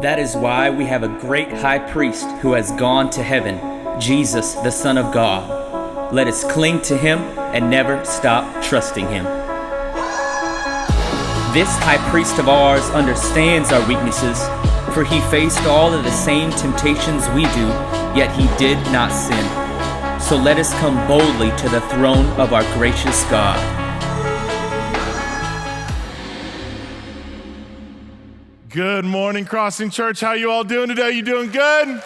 That is why we have a great high priest who has gone to heaven, Jesus, the Son of God. Let us cling to him and never stop trusting him. This high priest of ours understands our weaknesses, for he faced all of the same temptations we do, yet he did not sin. So let us come boldly to the throne of our gracious God. Good morning, Crossing Church. How you all doing today? You doing good?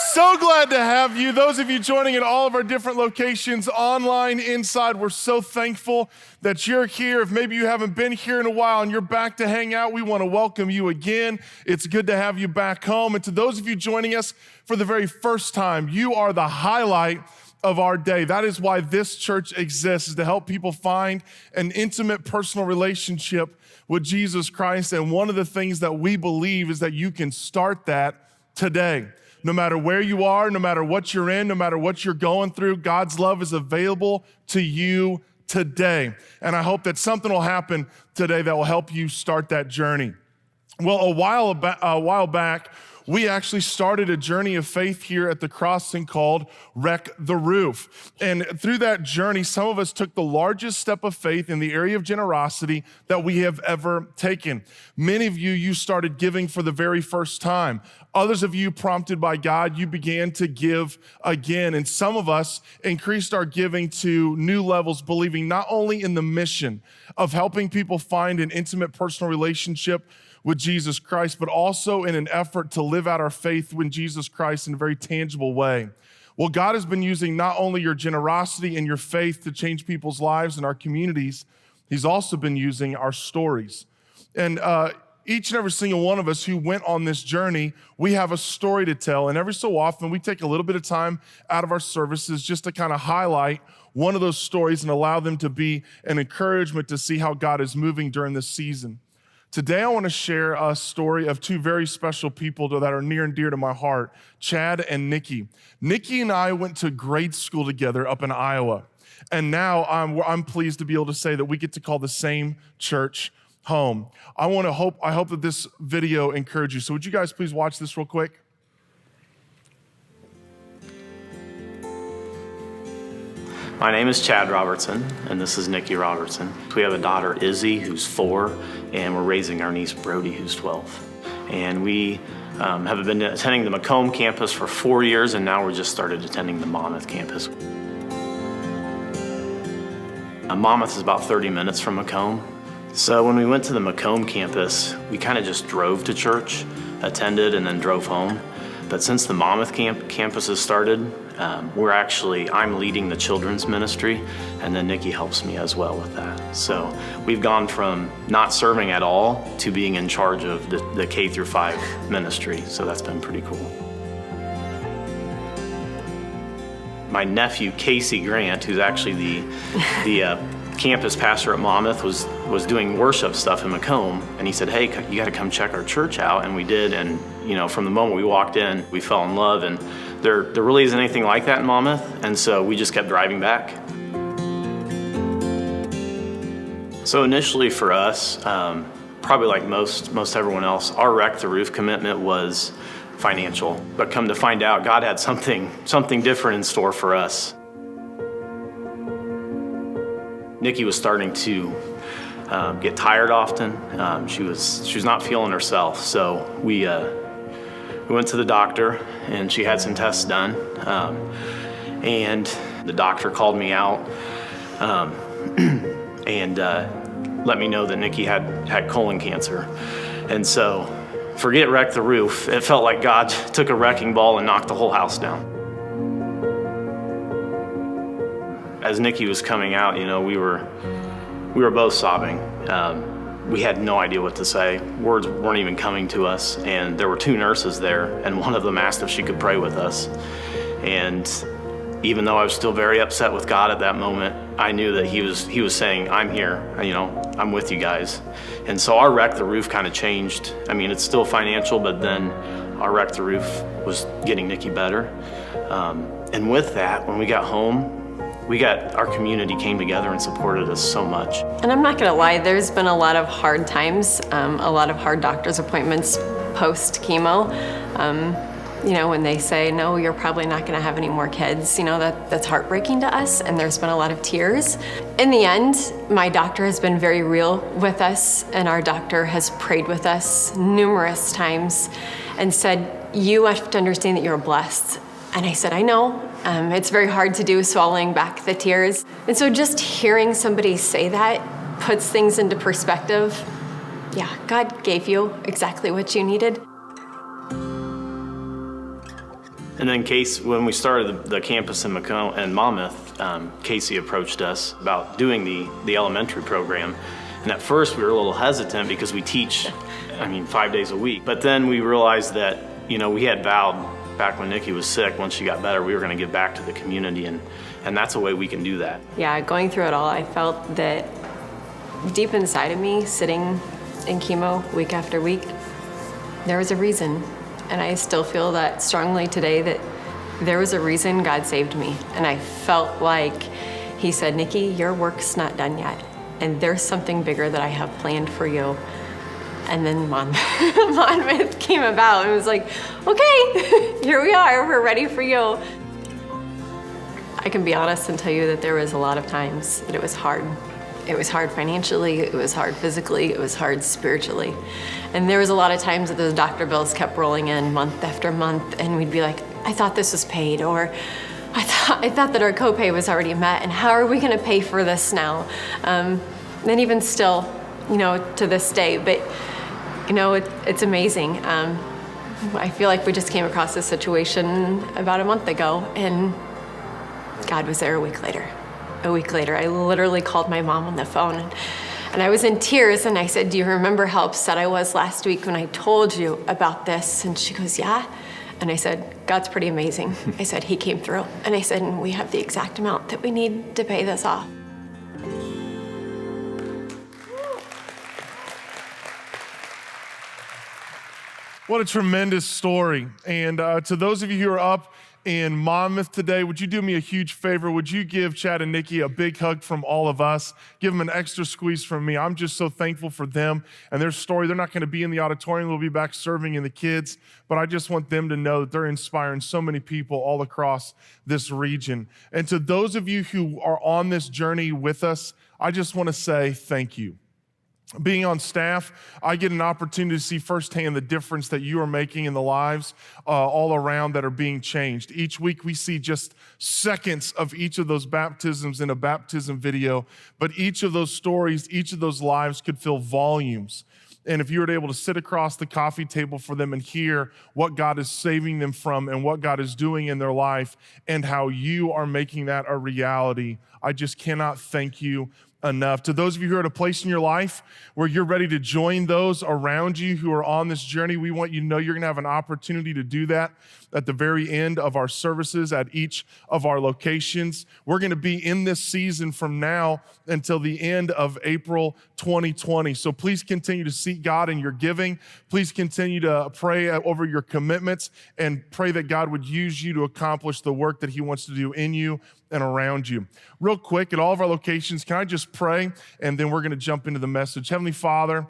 So glad to have you. Those of you joining at all of our different locations, online, inside, we're so thankful that you're here. If maybe you haven't been here in a while and you're back to hang out, we want to welcome you again. It's good to have you back home. And to those of you joining us for the very first time, you are the highlight of our day. That is why this church exists, is to help people find an intimate personal relationship with Jesus Christ. And one of the things that we believe is that you can start that today. No matter where you are, no matter what you're in, no matter what you're going through, God's love is available to you today. And I hope that something will happen today that will help you start that journey. Well, a while back, we actually started a journey of faith here at the Crossing called Wreck the Roof. And through that journey, some of us took the largest step of faith in the area of generosity that we have ever taken. Many of you started giving for the very first time. Others of you, prompted by God, you began to give again. And some of us increased our giving to new levels, believing not only in the mission of helping people find an intimate personal relationship with Jesus Christ, but also in an effort to live out our faith in Jesus Christ in a very tangible way. Well, God has been using not only your generosity and your faith to change people's lives in our communities, he's also been using our stories. And each and every single one of us who went on this journey, we have a story to tell. And every so often, we take a little bit of time out of our services just to kind of highlight one of those stories and allow them to be an encouragement to see how God is moving during this season. Today, I want to share a story of two very special people that are near and dear to my heart, Chad and Nikki. Nikki and I went to grade school together up in Iowa. And now I'm pleased to be able to say that we get to call the same church home. I hope that this video encourages you. So would you guys please watch this real quick? My name is Chad Robertson, and this is Nikki Robertson. We have a daughter, Izzy, who's 4, and we're raising our niece, Brody, who's 12. And we have been attending the Macomb campus for 4 years, and now we're just started attending the Monmouth campus. Monmouth is about 30 minutes from Macomb. So when we went to the Macomb campus, we kind of just drove to church, attended, and then drove home. But since the Monmouth campus has started, I'm leading the children's ministry, and then Nikki helps me as well with that. So we've gone from not serving at all to being in charge of the K through 5 ministry. So that's been pretty cool. My nephew, Casey Grant, who's actually the campus pastor at Monmouth, was doing worship stuff in Macomb, and he said, "Hey, you got to come check our church out," and we did. And from the moment we walked in, we fell in love, and there really isn't anything like that in Monmouth, and so we just kept driving back. So initially for us, probably like most everyone else, our Wreck the Roof commitment was financial, but come to find out, God had something different in store for us. Nikki was starting to get tired often. She was not feeling herself, so we went to the doctor, and she had some tests done, and the doctor called me out and let me know that Nikki had colon cancer. And so, forget Wreck the Roof. It felt like God took a wrecking ball and knocked the whole house down. As Nikki was coming out, we were both sobbing. We had no idea what to say. Words weren't even coming to us, and there were 2 nurses there, and one of them asked if she could pray with us. And even though I was still very upset with God at that moment, I knew that he was saying, "I'm here, I'm with you guys." And so our Wreck the Roof kind of changed. I mean, it's still financial, but then our Wreck the Roof was getting Nikki better. And with that, when we got home, Our community came together and supported us so much. And I'm not gonna lie, there's been a lot of hard times, a lot of hard doctor's appointments post-chemo. When they say, no, you're probably not gonna have any more kids, that's heartbreaking to us, and there's been a lot of tears. In the end, my doctor has been very real with us, and our doctor has prayed with us numerous times and said, you have to understand that you're blessed. And I said, I know. It's very hard to do, swallowing back the tears. And so just hearing somebody say that puts things into perspective. Yeah, God gave you exactly what you needed. And then when we started the campus in Monmouth, Casey approached us about doing the elementary program. And at first we were a little hesitant because we teach, 5 days a week. But then we realized that, we had vowed back when Nikki was sick, once she got better, we were gonna give back to the community, and that's a way we can do that. Yeah, going through it all, I felt that deep inside of me, sitting in chemo week after week, there was a reason. And I still feel that strongly today, that there was a reason God saved me. And I felt like he said, Nikki, your work's not done yet. And there's something bigger that I have planned for you. And then Monmouth came about. It was like, okay, here we are, we're ready for you. I can be honest and tell you that there was a lot of times that it was hard. It was hard financially, it was hard physically, it was hard spiritually. And there was a lot of times that those doctor bills kept rolling in month after month, and we'd be like, I thought this was paid, or I thought that our copay was already met, and how are we gonna pay for this now? And even still, to this day, but it's amazing. I feel like we just came across this situation about a month ago, and God was there a week later. A week later, I literally called my mom on the phone, and I was in tears, and I said, do you remember how upset I was last week when I told you about this? And she goes, yeah. And I said, God's pretty amazing. I said, he came through. And I said, and we have the exact amount that we need to pay this off. What a tremendous story. And to those of you who are up in Monmouth today, would you do me a huge favor? Would you give Chad and Nikki a big hug from all of us? Give them an extra squeeze from me. I'm just so thankful for them and their story. They're not going to be in the auditorium. They'll be back serving in the kids, but I just want them to know that they're inspiring so many people all across this region. And to those of you who are on this journey with us, I just want to say thank you. Being on staff, I get an opportunity to see firsthand the difference that you are making in the lives all around that are being changed. Each week we see just seconds of each of those baptisms in a baptism video, but each of those stories, each of those lives could fill volumes. And if you were able to sit across the coffee table for them and hear what God is saving them from and what God is doing in their life and how you are making that a reality, I just cannot thank you enough. To those of you who are at a place in your life where you're ready to join those around you who are on this journey, we want you to know you're going to have an opportunity to do that at the very end of our services at each of our locations. We're going to be in this season from now until the end of April 2020. So please continue to seek God in your giving. Please continue to pray over your commitments and pray that God would use you to accomplish the work that he wants to do in you and around you. Real quick, at all of our locations, can I just pray? And then we're going to jump into the message. Heavenly Father,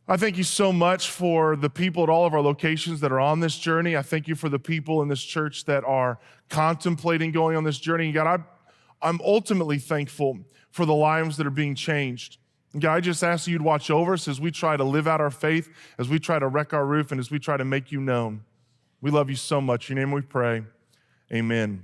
I thank you so much for the people at all of our locations that are on this journey. I thank you for the people in this church that are contemplating going on this journey. God, I'm ultimately thankful for the lives that are being changed. God, I just ask you to watch over us as we try to live out our faith, as we try to wreck our roof, and as we try to make you known. We love you so much. In your name we pray. Amen.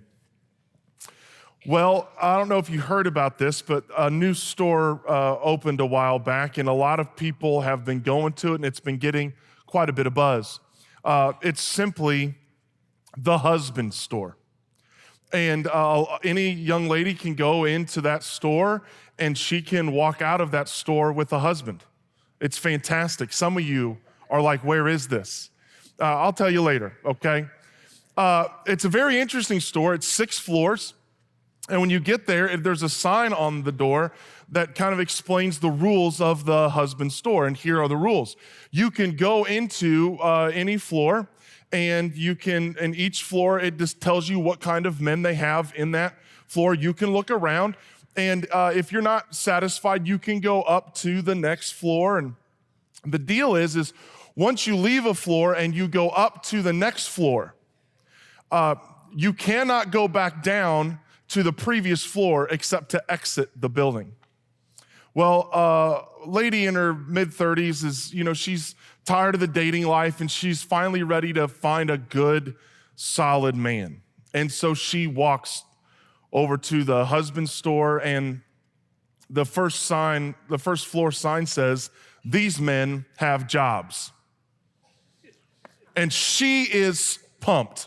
Well, I don't know if you heard about this, but a new store opened a while back, and a lot of people have been going to it, and it's been getting quite a bit of buzz. It's simply the husband store. And any young lady can go into that store, and she can walk out of that store with a husband. It's fantastic. Some of you are like, where is this? I'll tell you later, okay? It's a very interesting store. It's 6 floors. And when you get there, there's a sign on the door that kind of explains the rules of the husband store. And here are the rules. You can go into any floor, and you can, in each floor, it just tells you what kind of men they have in that floor, you can look around. And if you're not satisfied, you can go up to the next floor. And the deal is once you leave a floor and you go up to the next floor, you cannot go back down to the previous floor except to exit the building. Well, a lady in her mid-30s is, she's tired of the dating life and she's finally ready to find a good, solid man. And so she walks over to the husband's store, and the first floor sign says, "These men have jobs." And she is pumped.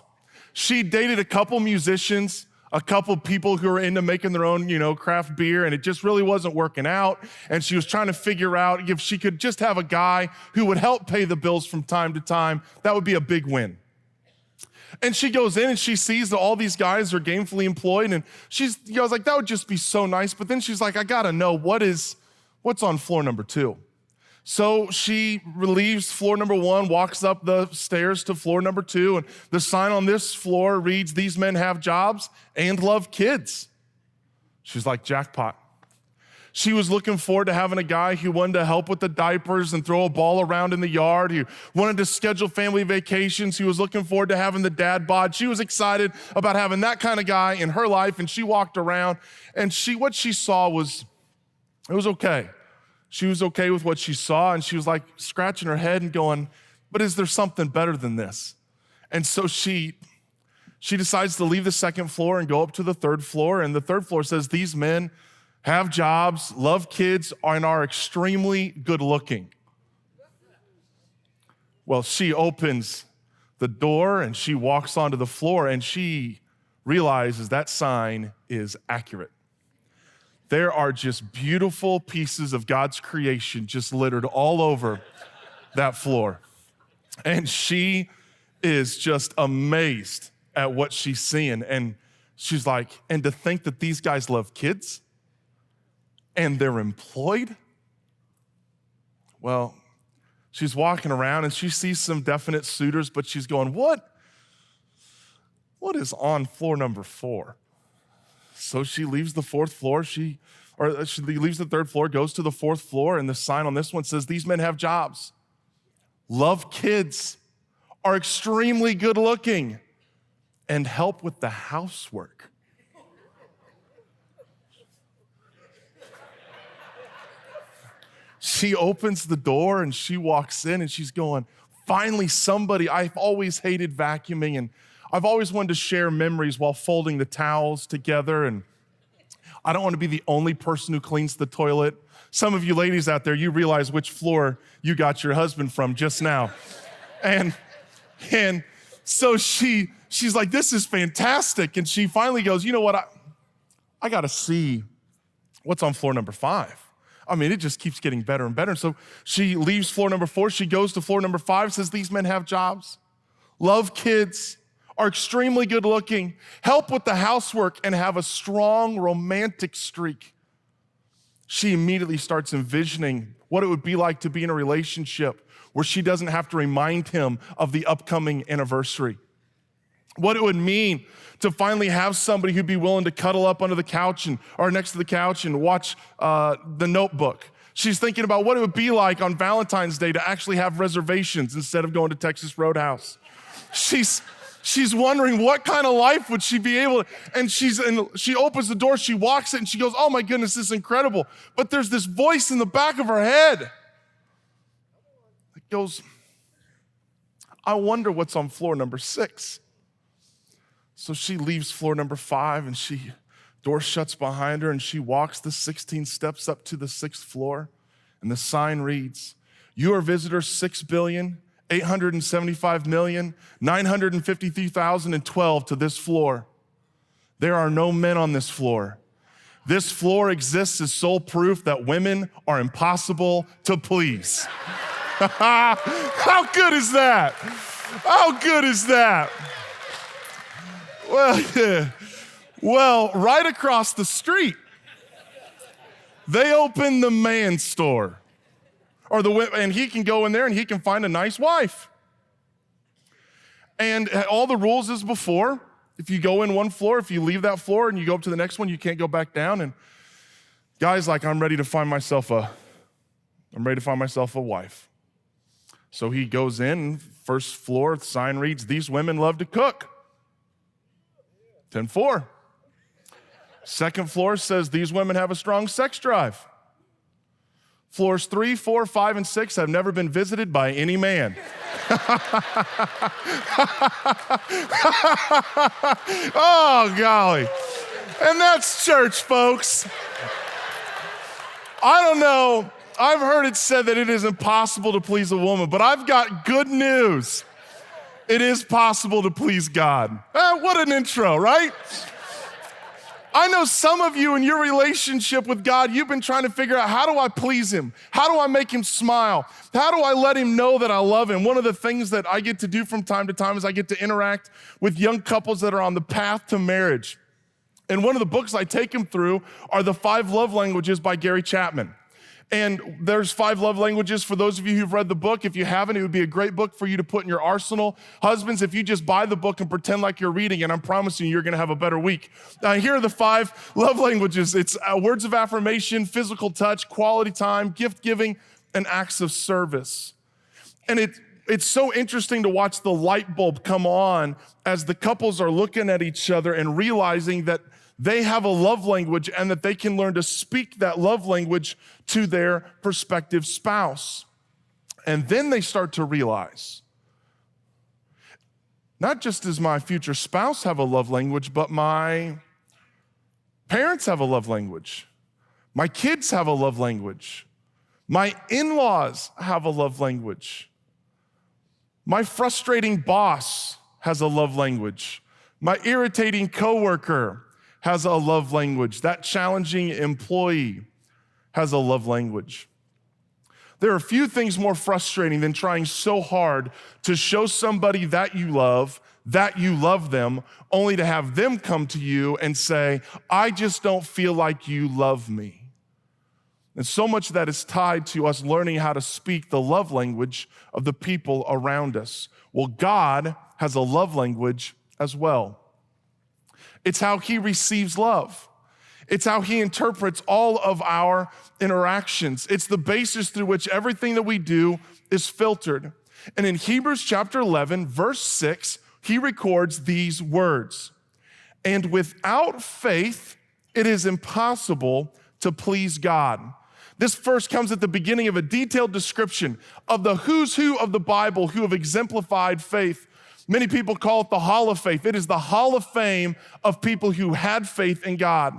She dated a couple musicians, a couple people who are into making their own, craft beer, and it just really wasn't working out. And she was trying to figure out if she could just have a guy who would help pay the bills from time to time, that would be a big win. And she goes in and she sees that all these guys are gainfully employed, and I was like, that would just be so nice. But then she's like, I gotta know what's on floor number 2. So she leaves floor number 1, walks up the stairs to floor number 2, and the sign on this floor reads, "These men have jobs and love kids." She's like, jackpot. She was looking forward to having a guy who wanted to help with the diapers and throw a ball around in the yard, who wanted to schedule family vacations, who was looking forward to having the dad bod. She was excited about having that kind of guy in her life, and she walked around, and what she saw was, it was okay. She was okay with what she saw, and she was like scratching her head and going, but is there something better than this? And so she decides to leave the second floor and go up to the third floor, and the third floor says, "These men have jobs, love kids, and are extremely good looking." Well, she opens the door and she walks onto the floor, and she realizes that sign is accurate. There are just beautiful pieces of God's creation just littered all over that floor. And she is just amazed at what she's seeing. And she's like, and to think that these guys love kids and they're employed? Well, she's walking around and she sees some definite suitors, but she's going, what is on floor number 4? So she leaves the fourth floor, she leaves the third floor, goes to the fourth floor, and the sign on this one says, "These men have jobs, love kids, are extremely good looking, and help with the housework." She opens the door and she walks in and she's going, finally somebody. I've always hated vacuuming, and I've always wanted to share memories while folding the towels together, and I don't want to be the only person who cleans the toilet. Some of you ladies out there, you realize which floor you got your husband from just now. And so she's like, this is fantastic. And she finally goes, you know what, I got to see what's on floor number 5. I mean, it just keeps getting better and better. And so she leaves floor number 4. She goes to floor number 5, says, "These men have jobs, love kids, are extremely good looking, help with the housework, and have a strong romantic streak." She immediately starts envisioning what it would be like to be in a relationship where she doesn't have to remind him of the upcoming anniversary. What it would mean to finally have somebody who'd be willing to cuddle up under the couch or next to the couch and watch The Notebook. She's thinking about what it would be like on Valentine's Day to actually have reservations instead of going to Texas Roadhouse. She's wondering what kind of life would she be able to, and she opens the door, she walks it, and she goes, oh my goodness, this is incredible. But there's this voice in the back of her head that goes, I wonder what's on floor number 6. So she leaves floor number 5 and door shuts behind her and she walks the 16 steps up to the 6th floor, and the sign reads, "You are visitor 6,875,953,012 to this floor. There are no men on this floor. This floor exists as sole proof that women are impossible to please." How good is that? How good is that? Well, right across the street, they open the man's store. And he can go in there and he can find a nice wife. And all the rules as before. If you go in one floor, if you leave that floor and you go up to the next one, you can't go back down. And guy's like, I'm ready to find myself a wife. So he goes in, first floor, the sign reads, these women love to cook. 10-4. Second floor says these women have a strong sex drive. Floors 3, 4, 5, and 6 have never been visited by any man. Oh, golly. And that's church, folks. I don't know. I've heard it said that it is impossible to please a woman, but I've got good news. It is possible to please God. What an intro, right? I know some of you in your relationship with God, you've been trying to figure out, how do I please him? How do I make him smile? How do I let him know that I love him? One of the things that I get to do from time to time is I get to interact with young couples that are on the path to marriage. And one of the books I take them through are the 5 Love Languages by Gary Chapman. And there's 5 love languages for those of you who've read the book. If you haven't, it would be a great book for you to put in your arsenal. Husbands, if you just buy the book and pretend like you're reading it, I'm promising you're gonna have a better week. Here are the 5 love languages. It's words of affirmation, physical touch, quality time, gift giving, and acts of service. And it's so interesting to watch the light bulb come on as the couples are looking at each other and realizing that they have a love language and that they can learn to speak that love language to their prospective spouse. And then they start to realize, not just does my future spouse have a love language, but my parents have a love language. My kids have a love language. My in-laws have a love language. My frustrating boss has a love language. My irritating coworker has a love language. That challenging employee has a love language. There are few things more frustrating than trying so hard to show somebody that you love them, only to have them come to you and say, I just don't feel like you love me. And so much of that is tied to us learning how to speak the love language of the people around us. Well, God has a love language as well. It's how he receives love. It's how he interprets all of our interactions. It's the basis through which everything that we do is filtered. And in Hebrews chapter 11, verse 6, he records these words. And without faith, it is impossible to please God. This verse comes at the beginning of a detailed description of the who's who of the Bible who have exemplified faith. Many people call it the Hall of Faith. It is the Hall of Fame of people who had faith in God.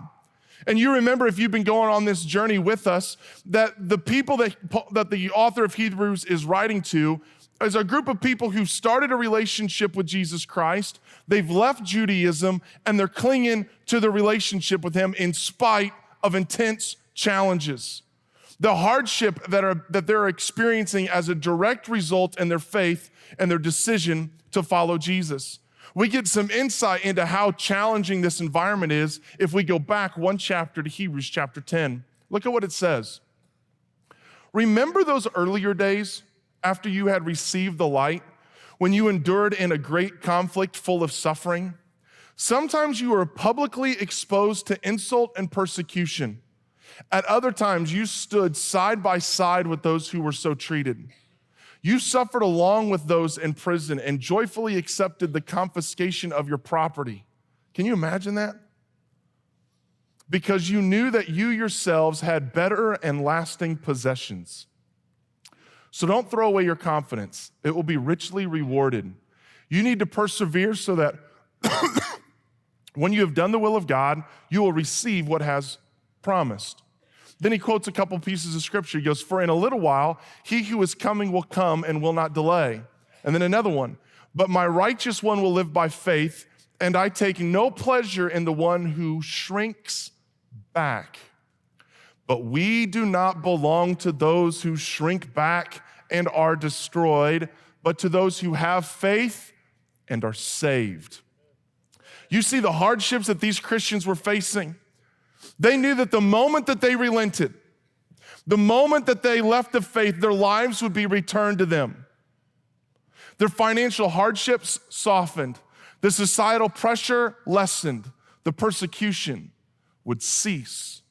And you remember, if you've been going on this journey with us, that the people that the author of Hebrews is writing to is a group of people who started a relationship with Jesus Christ. They've left Judaism, and they're clinging to the relationship with him in spite of intense challenges. The hardship that they're experiencing as a direct result in their faith and their decision to follow Jesus. We get some insight into how challenging this environment is if we go back one chapter to Hebrews chapter 10. Look at what it says. Remember those earlier days after you had received the light, when you endured in a great conflict full of suffering? Sometimes you were publicly exposed to insult and persecution. At other times, you stood side by side with those who were so treated. You suffered along with those in prison and joyfully accepted the confiscation of your property. Can you imagine that? Because you knew that you yourselves had better and lasting possessions. So don't throw away your confidence. It will be richly rewarded. You need to persevere so that when you have done the will of God, you will receive what has promised. Then he quotes a couple pieces of scripture. He goes, for in a little while, he who is coming will come and will not delay. And then another one, but my righteous one will live by faith, and I take no pleasure in the one who shrinks back. But we do not belong to those who shrink back and are destroyed, but to those who have faith and are saved. You see the hardships that these Christians were facing. They knew that the moment that they relented, the moment that they left the faith, their lives would be returned to them. Their financial hardships softened. The societal pressure lessened. The persecution would cease.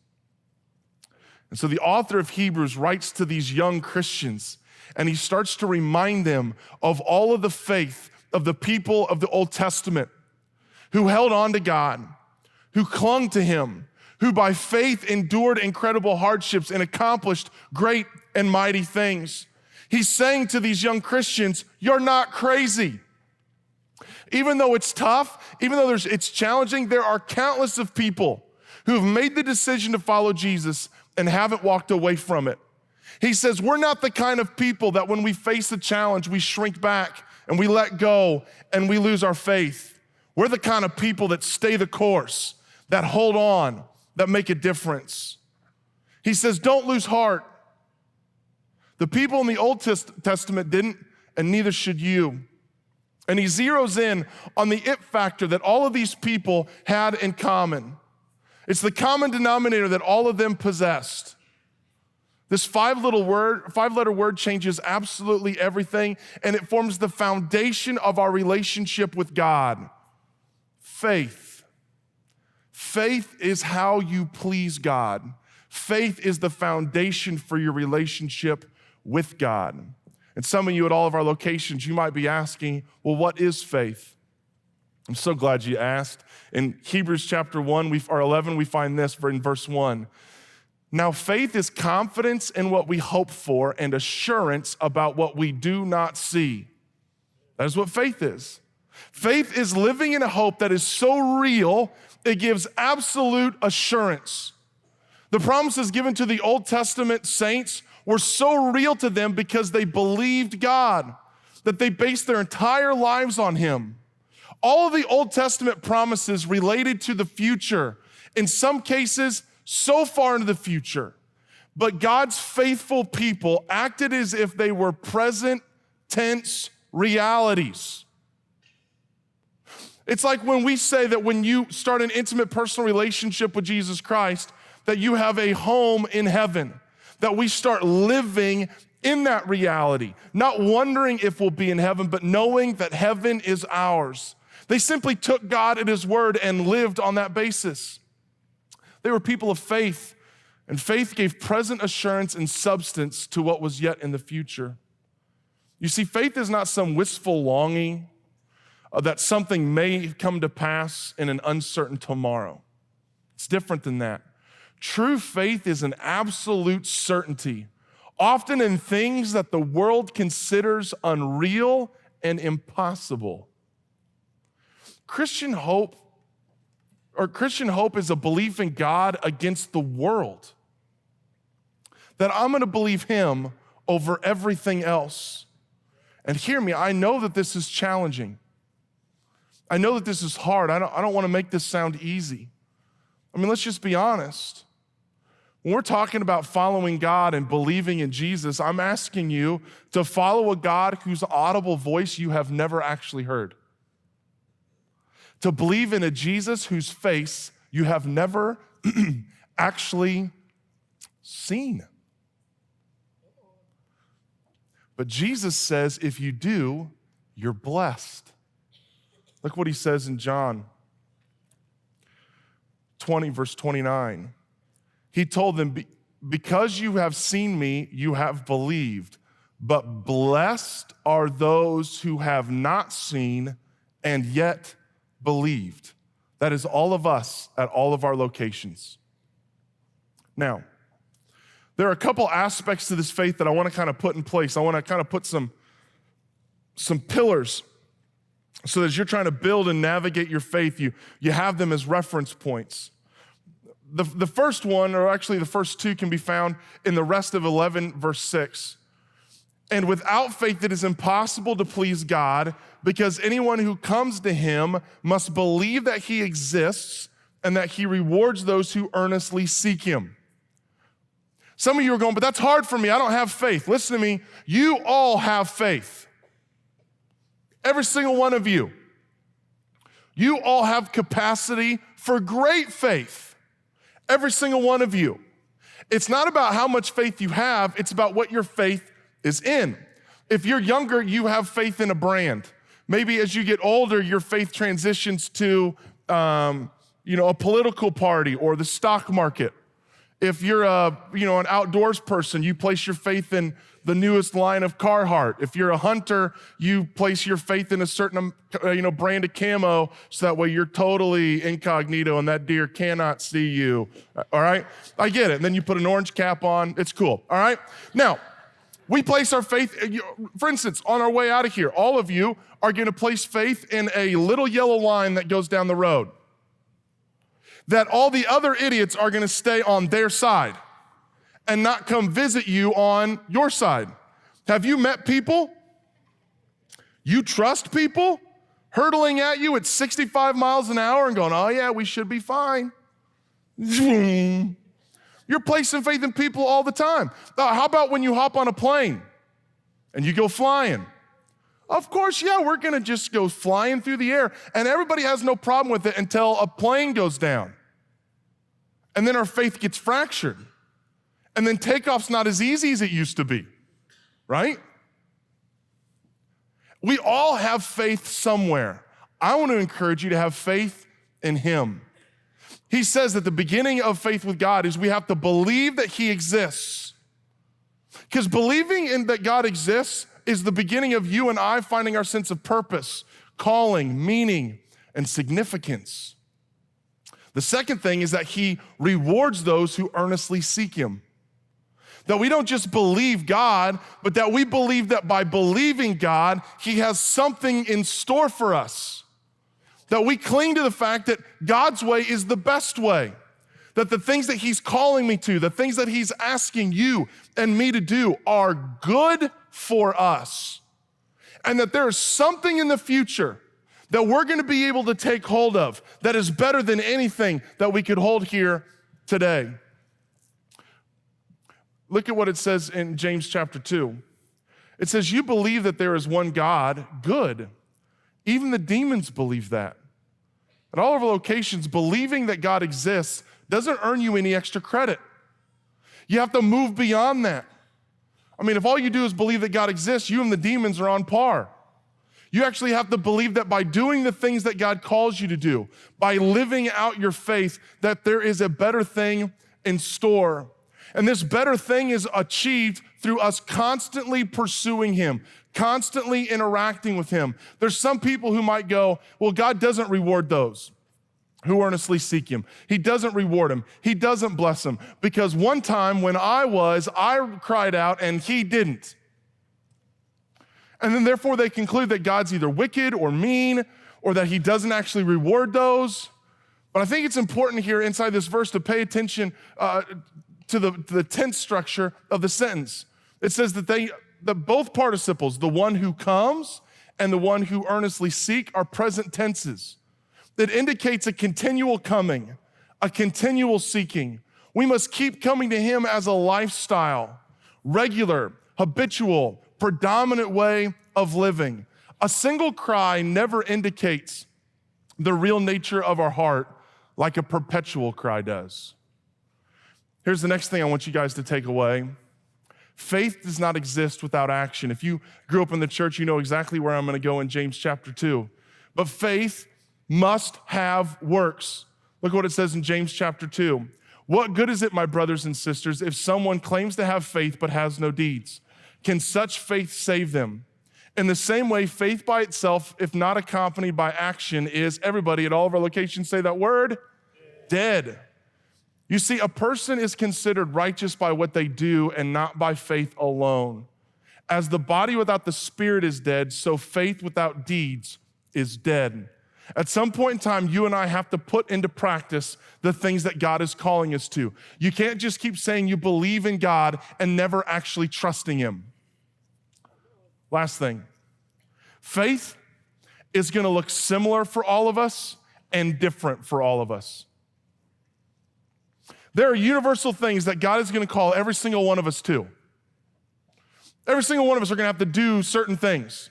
And so the author of Hebrews writes to these young Christians, and he starts to remind them of all of the faith of the people of the Old Testament who held on to God, who clung to him, who by faith endured incredible hardships and accomplished great and mighty things. He's saying to these young Christians, you're not crazy. Even though it's tough, even though it's challenging, there are countless of people who have made the decision to follow Jesus and haven't walked away from it. He says, we're not the kind of people that when we face a challenge, we shrink back and we let go and we lose our faith. We're the kind of people that stay the course, that hold on, that make a difference. He says, don't lose heart. The people in the Old Testament didn't, and neither should you. And he zeroes in on the it factor that all of these people had in common. It's the common denominator that all of them possessed. This five-letter word changes absolutely everything, and it forms the foundation of our relationship with God. Faith. Faith is how you please God. Faith is the foundation for your relationship with God. And some of you at all of our locations, you might be asking, well, what is faith? I'm so glad you asked. In Hebrews chapter 11, we find this in verse 1. Now, faith is confidence in what we hope for and assurance about what we do not see. That is what faith is. Faith is living in a hope that is so real, it gives absolute assurance. The promises given to the Old Testament saints were so real to them because they believed God, that they based their entire lives on him. All of the Old Testament promises related to the future, in some cases, so far into the future. But God's faithful people acted as if they were present tense realities. It's like when we say that when you start an intimate personal relationship with Jesus Christ, that you have a home in heaven, that we start living in that reality, not wondering if we'll be in heaven, but knowing that heaven is ours. They simply took God at his word and lived on that basis. They were people of faith, and faith gave present assurance and substance to what was yet in the future. You see, faith is not some wistful longing that something may come to pass in an uncertain tomorrow. It's different than that. True faith is an absolute certainty, often in things that the world considers unreal and impossible. Christian hope is a belief in God against the world. That I'm going to believe him over everything else. And hear me, I know that this is challenging. I know that this is hard. I don't want to make this sound easy. I mean, let's just be honest. When we're talking about following God and believing in Jesus, I'm asking you to follow a God whose audible voice you have never actually heard. To believe in a Jesus whose face you have never actually seen. But Jesus says, if you do, you're blessed. Look what he says in John 20, verse 29. He told them, because you have seen me, you have believed. But blessed are those who have not seen and yet believed. That is all of us at all of our locations. Now, there are a couple aspects to this faith that I want to kind of put in place. I want to kind of put some pillars so that as you're trying to build and navigate your faith, you have them as reference points. The first one, or actually the first two, can be found in the rest of 11, verse 6. And without faith, it is impossible to please God, because anyone who comes to him must believe that he exists and that he rewards those who earnestly seek him. Some of you are going, but that's hard for me. I don't have faith. Listen to me. You all have faith. Every single one of you. You all have capacity for great faith. Every single one of you. It's not about how much faith you have. It's about what your faith is in. If you're younger, you have faith in a brand. Maybe as you get older, your faith transitions to, a political party or the stock market. If you're an outdoors person, you place your faith in the newest line of Carhartt. If you're a hunter, you place your faith in a certain, brand of camo, so that way you're totally incognito and that deer cannot see you. All right? I get it. And then you put an orange cap on. It's cool. All right? Now, we place our faith, for instance, on our way out of here, all of you are going to place faith in a little yellow line that goes down the road. That all the other idiots are going to stay on their side and not come visit you on your side. Have you met people? You trust people hurtling at you at 65 miles an hour and going, oh yeah, we should be fine. You're placing faith in people all the time. How about when you hop on a plane and you go flying? Of course, yeah, we're gonna just go flying through the air, and everybody has no problem with it until a plane goes down. And then our faith gets fractured. And then takeoff's not as easy as it used to be, right? We all have faith somewhere. I want to encourage you to have faith in Him. He says that the beginning of faith with God is we have to believe that He exists. Because believing in that God exists is the beginning of you and I finding our sense of purpose, calling, meaning, and significance. The second thing is that He rewards those who earnestly seek Him. That we don't just believe God, but that we believe that by believing God, He has something in store for us. That we cling to the fact that God's way is the best way. That the things that He's calling me to, the things that He's asking you and me to do are good for us. And that there is something in the future that we're going to be able to take hold of that is better than anything that we could hold here today. Look at what it says in James chapter 2. It says, you believe that there is one God, good. Even the demons believe that. At all of our locations, believing that God exists doesn't earn you any extra credit. You have to move beyond that. I mean, if all you do is believe that God exists, you and the demons are on par. You actually have to believe that by doing the things that God calls you to do, by living out your faith, that there is a better thing in store. And this better thing is achieved through us constantly pursuing Him, constantly interacting with Him. There's some people who might go, well, God doesn't reward those who earnestly seek Him. He doesn't reward them. He doesn't bless them. Because one time when I cried out and He didn't. And then therefore they conclude that God's either wicked or mean or that He doesn't actually reward those. But I think it's important here inside this verse to pay attention to the tense structure of the sentence. It says that both participles, the one who comes and the one who earnestly seek, are present tenses. That indicates a continual coming, a continual seeking. We must keep coming to Him as a lifestyle, regular, habitual, predominant way of living. A single cry never indicates the real nature of our heart like a perpetual cry does. Here's the next thing I want you guys to take away. Faith does not exist without action. If you grew up in the church, you know exactly where I'm going to go in James chapter 2. But faith must have works. Look what it says in James chapter 2. What good is it, my brothers and sisters, if someone claims to have faith but has no deeds? Can such faith save them? In the same way, faith by itself, if not accompanied by action, is, everybody at all of our locations say that word, dead. You see, a person is considered righteous by what they do and not by faith alone. As the body without the spirit is dead, so faith without deeds is dead. At some point in time, you and I have to put into practice the things that God is calling us to. You can't just keep saying you believe in God and never actually trusting Him. Last thing, faith is going to look similar for all of us and different for all of us. There are universal things that God is going to call every single one of us to. Every single one of us are going to have to do certain things.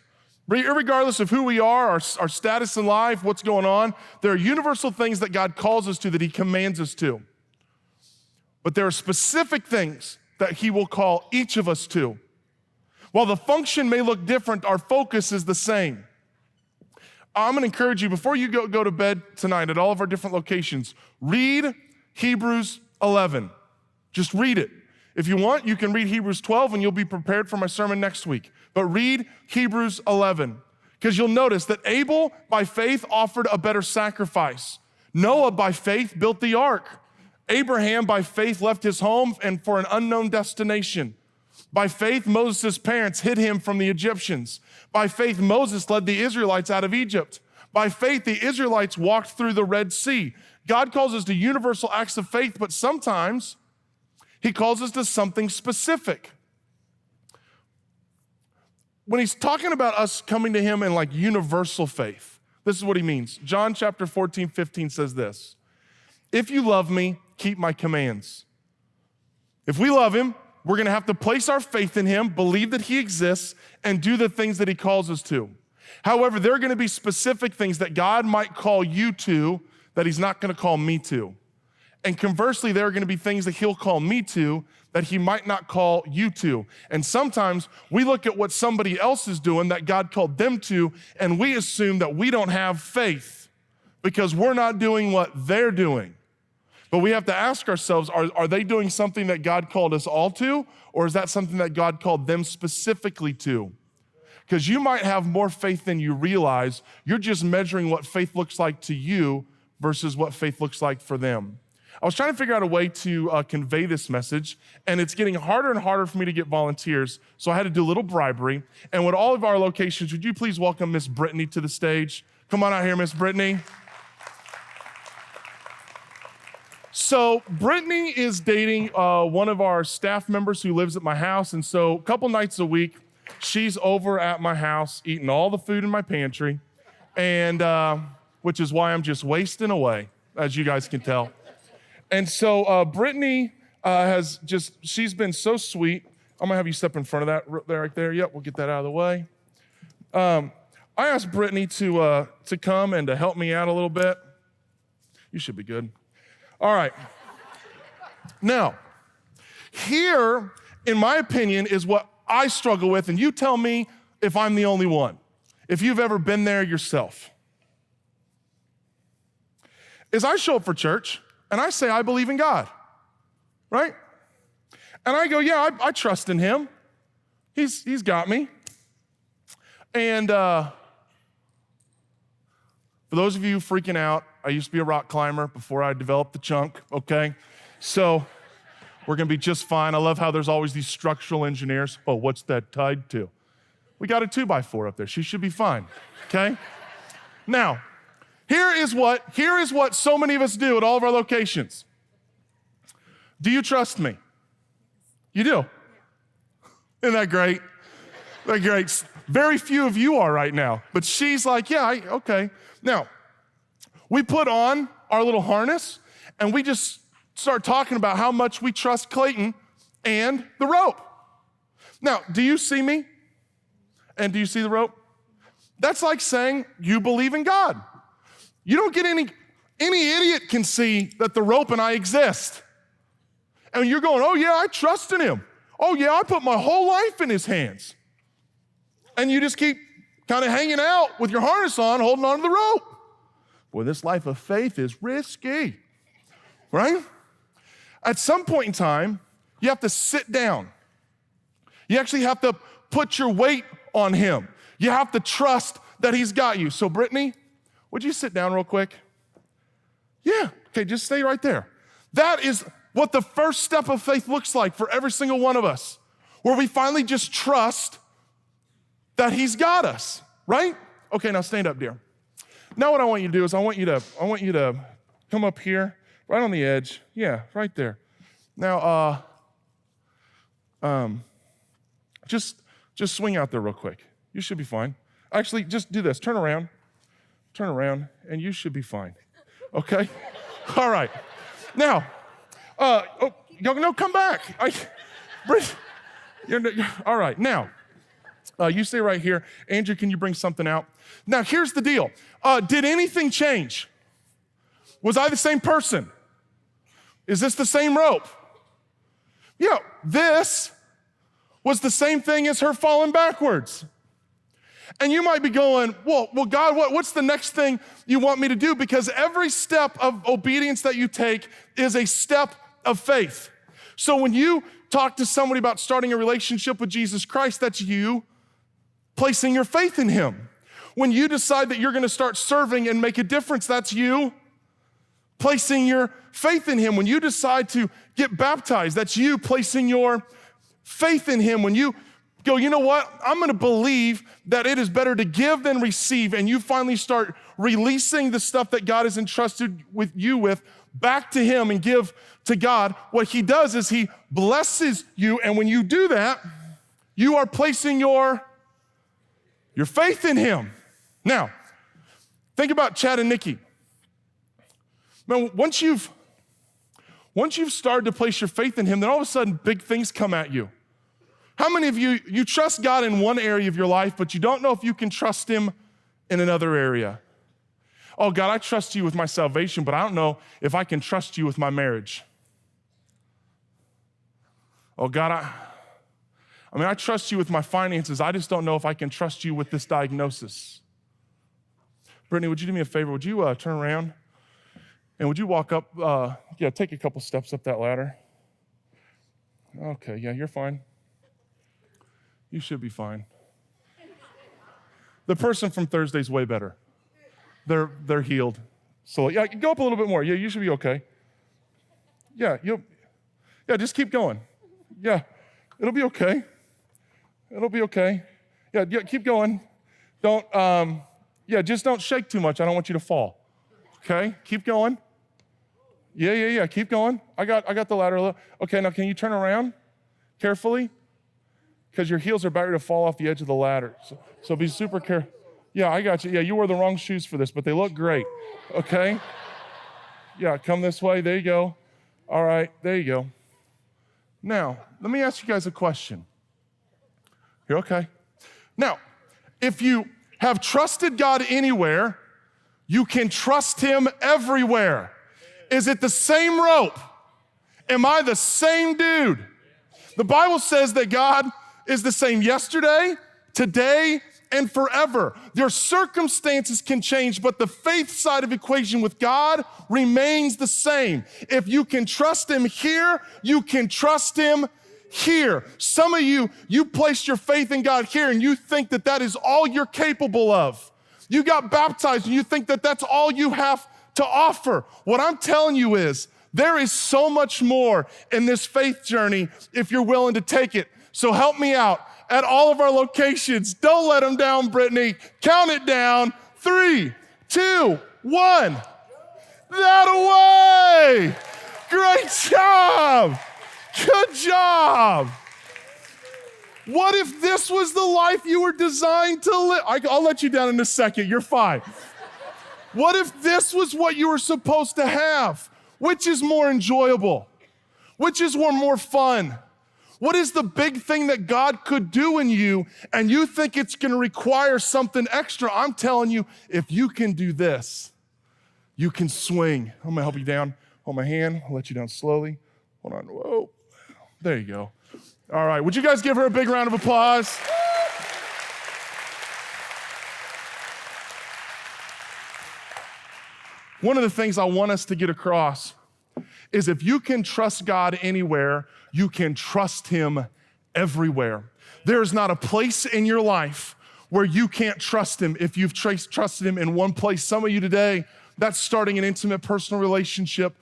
Regardless of who we are, our status in life, what's going on, there are universal things that God calls us to, that He commands us to. But there are specific things that He will call each of us to. While the function may look different, our focus is the same. I'm gonna encourage you, before you go to bed tonight at all of our different locations, read Hebrews 11. Just read it. If you want, you can read Hebrews 12 and you'll be prepared for my sermon next week. But read Hebrews 11, because you'll notice that Abel, by faith, offered a better sacrifice. Noah, by faith, built the ark. Abraham, by faith, left his home and for an unknown destination. By faith, Moses' parents hid him from the Egyptians. By faith, Moses led the Israelites out of Egypt. By faith, the Israelites walked through the Red Sea. God calls us to universal acts of faith, but sometimes he calls us to something specific. When he's talking about us coming to him in like universal faith, this is what he means. John chapter 14, 15 says this: if you love me, keep my commands. If we love him, we're gonna have to place our faith in him, believe that he exists, and do the things that he calls us to. However, there are gonna be specific things that God might call you to that he's not gonna call me to. And conversely, there are gonna be things that he'll call me to that he might not call you to. And sometimes we look at what somebody else is doing that God called them to, and we assume that we don't have faith because we're not doing what they're doing. But we have to ask ourselves, are they doing something that God called us all to, or is that something that God called them specifically to? Because you might have more faith than you realize. You're just measuring what faith looks like to you versus what faith looks like for them. I was trying to figure out a way to convey this message, and it's getting harder and harder for me to get volunteers, so I had to do a little bribery. And with all of our locations, would you please welcome Miss Brittany to the stage? Come on out here, Miss Brittany. So Brittany is dating one of our staff members who lives at my house, and so a couple nights a week, she's over at my house eating all the food in my pantry, and which is why I'm just wasting away, as you guys can tell. And so Brittany she's been so sweet. I'm gonna have you step in front of that right there. Yep, we'll get that out of the way. I asked Brittany to come and to help me out a little bit. You should be good. All right. Now, here, in my opinion, is what I struggle with, and you tell me if I'm the only one, if you've ever been there yourself. Is I show up for church, and I say, I believe in God, right? And I go, yeah, I trust in him. He's got me. And for those of you freaking out, I used to be a rock climber before I developed the chunk, okay? So we're gonna be just fine. I love how there's always these structural engineers. Oh, what's that tied to? We got a 2x4 up there. She should be fine, okay? Now, here is what so many of us do at all of our locations. Do you trust me? You do? Isn't that great? That's great. Very few of you are right now, but she's like, yeah, okay. Now, we put on our little harness and we just start talking about how much we trust Clayton and the rope. Now, do you see me? And do you see the rope? That's like saying you believe in God. You don't get any idiot can see that the rope and I exist. And you're going, oh yeah, I trust in him. Oh yeah, I put my whole life in his hands. And you just keep kind of hanging out with your harness on, holding on to the rope. Boy, this life of faith is risky, right? At some point in time, you have to sit down. You actually have to put your weight on him. You have to trust that he's got you. So Brittany, would you sit down real quick? Yeah, okay, just stay right there. That is what the first step of faith looks like for every single one of us, where we finally just trust that he's got us, right? Okay, now stand up, dear. Now what I want you to do is I want you to come up here, right on the edge. Yeah, right there. Now, just swing out there real quick. You should be fine. Actually, just do this. Turn around, and you should be fine. Okay? All right. Now, no, come back. All right, now, you stay right here. Andrew, can you bring something out? Now, here's the deal. Did anything change? Was I the same person? Is this the same rope? Yeah, this was the same thing as her falling backwards. And you might be going, well, God, what's the next thing you want me to do? Because every step of obedience that you take is a step of faith. So when you talk to somebody about starting a relationship with Jesus Christ, that's you placing your faith in him. When you decide that you're gonna start serving and make a difference, that's you placing your faith in him. When you decide to get baptized, that's you placing your faith in him. When you go, you know what? I'm gonna believe that it is better to give than receive, and you finally start releasing the stuff that God has entrusted with you with back to him and give to God. What he does is he blesses you, and when you do that, you are placing your faith in him. Now, think about Chad and Nikki. Man, once you've started to place your faith in him, then all of a sudden big things come at you. How many of you trust God in one area of your life, but you don't know if you can trust him in another area? Oh, God, I trust you with my salvation, but I don't know if I can trust you with my Oh, God, I trust you with my finances. I just don't know if I can trust you with this diagnosis. Brittany, would you do me a favor? Would you turn around? And would you walk up, take a couple steps up that ladder? Okay, yeah, you're fine. You should be fine. The person from Thursday's way better. They're healed. So yeah, go up a little bit more. Yeah, you should be okay. Yeah, just keep going. Yeah, it'll be okay. It'll be okay. Yeah, keep going. Just don't shake too much. I don't want you to fall. Okay, keep going. Yeah, keep going. I got the ladder. Okay, now can you turn around carefully? Because your heels are about to fall off the edge of the ladder. So be super careful. Yeah, I got you. Yeah, you wore the wrong shoes for this, but they look great. Okay? Yeah, come this way. There you go. All right, there you go. Now, let me ask you guys a question. You're okay? Now, if you have trusted God anywhere, you can trust him everywhere. Is it the same rope? Am I the same dude? The Bible says that God is the same yesterday, today, and forever. Your circumstances can change, but the faith side of the equation with God remains the same. If you can trust him here, you can trust him here. Some of you placed your faith in God here and you think that that is all you're capable of. You got baptized and you think that that's all you have to offer. What I'm telling you is there is so much more in this faith journey if you're willing to take it. So help me out at all of our locations. Don't let them down, Brittany. Count it down. 3, 2, 1. That away. Great job. Good job. What if this was the life you were designed to live? I'll let you down in a second. You're fine. What if this was what you were supposed to have? Which is more enjoyable? Which is more fun? What is the big thing that God could do in you and you think it's going to require something extra? I'm telling you, if you can do this, you can swing. I'm going to help you down. Hold my hand. I'll let you down slowly. Hold on. Whoa. There you go. All right. Would you guys give her a big round of applause? One of the things I want us to get across is if you can trust God anywhere, you can trust him everywhere. There is not a place in your life where you can't trust him if you've trusted him in one place. Some of you today, that's starting an intimate personal relationship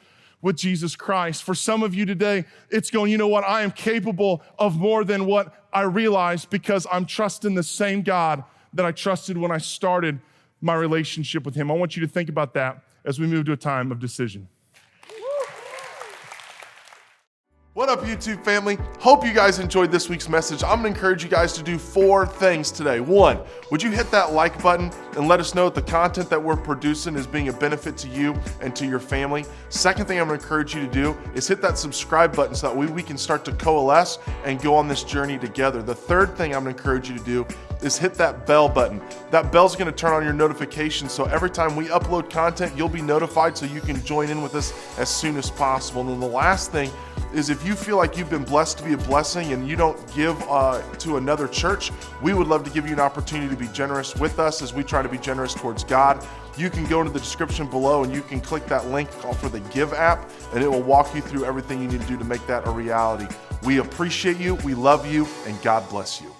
with Jesus Christ. For some of you today, it's going, you know what? I am capable of more than what I realized because I'm trusting the same God that I trusted when I started my relationship with him. I want you to think about that as we move to a time of decision. What up, YouTube family? Hope you guys enjoyed this week's message. I'm gonna encourage you guys to do 4 things today. 1, would you hit that like button and let us know that the content that we're producing is being a benefit to you and to your family? Second thing I'm gonna encourage you to do is hit that subscribe button so that we can start to coalesce and go on this journey together. The third thing I'm gonna encourage you to do is hit that bell button. That bell's gonna turn on your notifications, so every time we upload content, you'll be notified so you can join in with us as soon as possible. And then the last thing is if you feel like you've been blessed to be a blessing and you don't give to another church, we would love to give you an opportunity to be generous with us as we try to be generous towards God. You can go into the description below and you can click that link called for the Give app, and it will walk you through everything you need to do to make that a reality. We appreciate you, we love you, and God bless you.